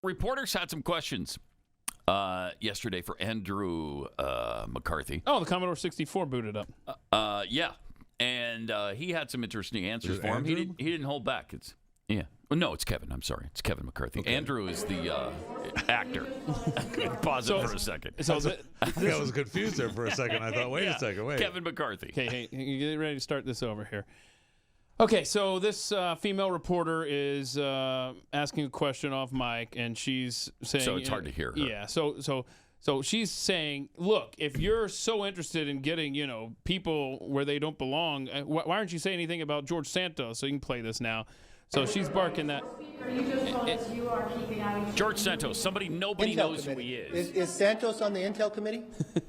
Reporters had some questions yesterday for Andrew McCarthy. Oh, the Commodore 64 booted up. Yeah, and he had some interesting answers for him. Andrew? He didn't hold back. Well, no, it's Kevin. I'm sorry, it's Kevin McCarthy. Okay. Andrew is the actor. Pause it for a second. I was confused there for a second. I thought, wait a second, wait. Kevin McCarthy. Okay, hey, you get ready to start this over here. Okay, so this female reporter is asking a question off mic, and she's saying... So it's hard to hear her. Yeah, so she's saying, look, if you're so interested in getting, people where they don't belong, why aren't you saying anything about George Santos? So you can play this now. So she's barking that... George Santos, nobody knows committee. who he is. Is Santos on the Intel committee?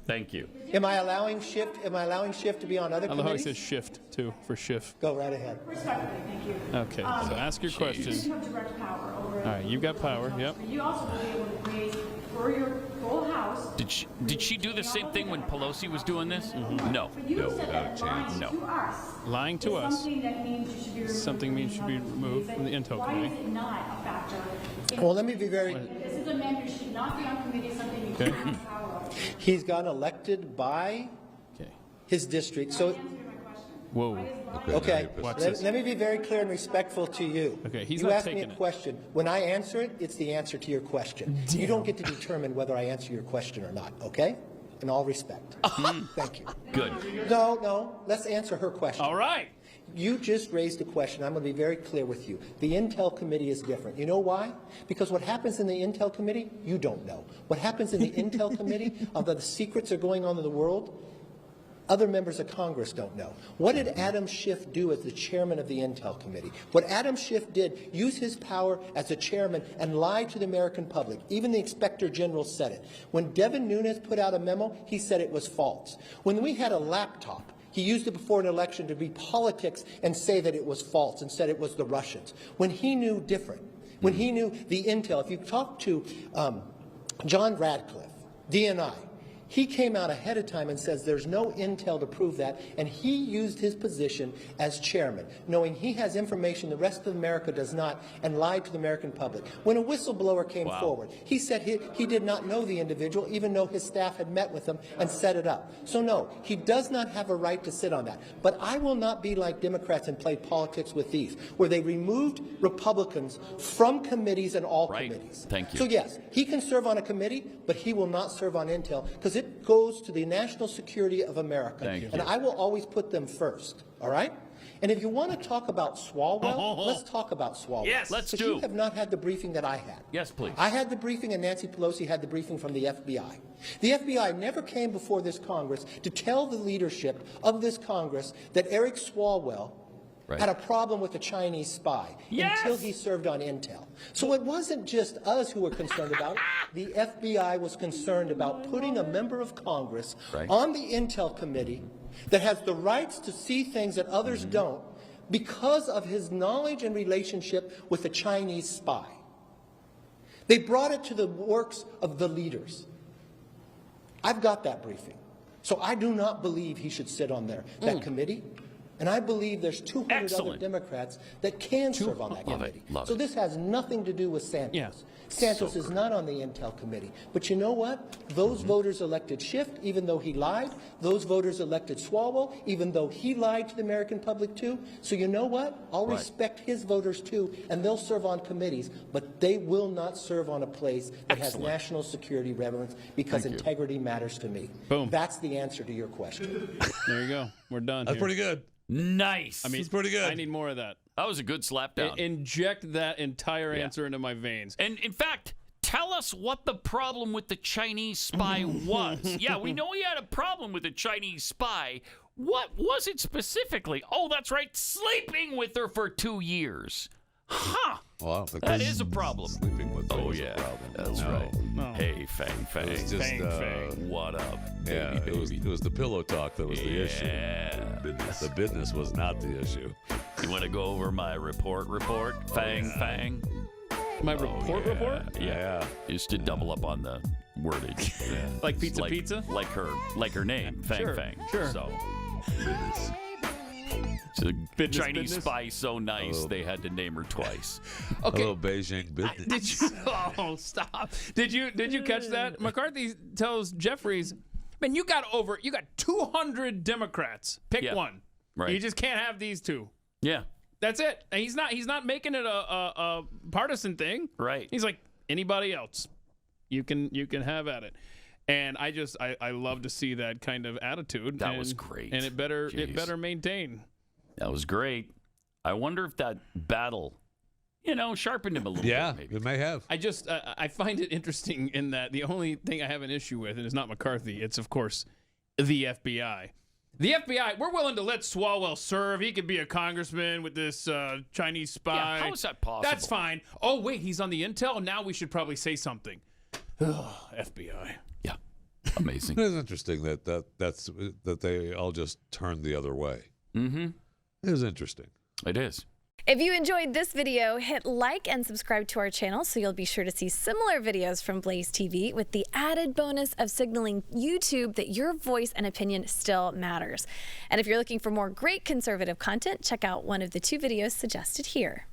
Thank you. Am I allowing Schiff to be on other I love how he committees? says shift, too, for Schiff. Go right ahead. Respectfully, thank you. Okay, so ask your question. You have direct power over... All right, you've got power, yep. You also will be able to raise for your full house... Did she do the same thing when Pelosi was doing this? Mm-hmm. No. But you said that lying to us. Lying to us. Something that means you should be removed. Something means you should be removed from the Intel Why committee. is it not a factor? Well, let me be very... This is a man who should not be on committee, something you can't have power over. He's gotten elected by his district, so... Whoa. Okay, Watch let this. me be very clear and respectful to you. Okay, he's you not ask me taking a it. question. When I answer it, it's the answer to your question. You don't get to determine whether I answer your question or not, okay? In all respect. Thank you. Good. No, let's answer her question. All right. You just raised a question. I'm going to be very clear with you. The Intel Committee is different. You know why? Because what happens in the Intel Committee, you don't know. What happens in the Intel Committee, although the secrets are going on in the world, other members of Congress don't know. What did Adam Schiff do as the chairman of the Intel Committee? What Adam Schiff did, use his power as a chairman and lie to the American public. Even the Inspector General said it. When Devin Nunes put out a memo, he said it was false. When we had a laptop, he used it before an election to be politics and say that it was false and said it was the Russians. When he knew different, when he knew the Intel, if you talk to John Radcliffe, DNI, he came out ahead of time and says there's no intel to prove that, and he used his position as chairman, knowing he has information the rest of America does not, and lied to the American public. When a whistleblower came forward, he said he did not know the individual, even though his staff had met with him and set it up. So no, he does not have a right to sit on that. But I will not be like Democrats and play politics with these, where they removed Republicans from committees and all committees. Thank you. So yes, he can serve on a committee, but he will not serve on Intel, because it goes to the national security of America. Thank you. And I will always put them first, all right? And if you want to talk about Swalwell, let's talk about Swalwell. Yes, let's do. You have not had the briefing that I had. Yes, please. I had the briefing, and Nancy Pelosi had the briefing from the FBI. The FBI never came before this Congress to tell the leadership of this Congress that Eric Swalwell had a problem with a Chinese spy until he served on Intel. So it wasn't just us who were concerned about it. The FBI was concerned about putting a member of Congress on the Intel Committee that has the rights to see things that others don't because of his knowledge and relationship with a Chinese spy. They brought it to the works of the leaders. I've got that briefing. So I do not believe he should sit on that committee. And I believe there's 200 other Democrats that can serve on that committee. So this has nothing to do with Santos. Yeah. Santos is not on the Intel Committee. But you know what? Those voters elected Schiff, even though he lied. Those voters elected Swalwell, even though he lied to the American public too. So you know what? I'll respect his voters too, and they'll serve on committees. But they will not serve on a place that has national security relevance, because integrity matters to me. Boom. That's the answer to your question. There you go. We're done. That's pretty good. Nice. I mean, it's pretty good. I need more of that. That was a good slapdown. Inject that entire answer into my veins. And in fact, tell us what the problem with the Chinese spy was. Yeah, we know he had a problem with the Chinese spy. What was it specifically? Oh, that's right, sleeping with her for 2 years. Huh. Wow, that is a problem. Sleeping with her Oh, was yeah. a problem. That's right. No. Hey, Fang, Fang. It was just, Fang. What up, yeah, baby? it was the pillow talk that was the issue. Yeah. The business was not the issue. You want to go over my report? Fang, Fang? My report? Yeah. Used to double up on the wordage. Like pizza? Like her name, Fang Sure, Fang. sure. So. The Business, Chinese business. spy so nice they had to name her twice. A little Beijing business. Did you? Oh, stop! Did you catch that? McCarthy tells Jeffries, "Man, you got 200 Democrats. Pick Yeah. one. Right. You just can't have these two. Yeah. That's it. And he's not making it a partisan thing. Right. He's like, anybody else, you can have at it." And I love to see that kind of attitude. That was great. And it better Jeez. maintain. That was great. I wonder if that battle, sharpened him a little Yeah, bit. Maybe. it may have. I find it interesting in that the only thing I have an issue with, and it's not McCarthy, it's of course the FBI. The FBI, we're willing to let Swalwell serve. He could be a congressman with this Chinese spy. Yeah, how is that possible? That's fine. Oh, wait, he's on the intel? Now we should probably say something. FBI. Yeah. Amazing. It is interesting that they all just turned the other way. Mm-hmm. It is interesting. It is. If you enjoyed this video, hit like and subscribe to our channel so you'll be sure to see similar videos from Blaze TV with the added bonus of signaling YouTube that your voice and opinion still matters. And if you're looking for more great conservative content, check out one of the 2 videos suggested here.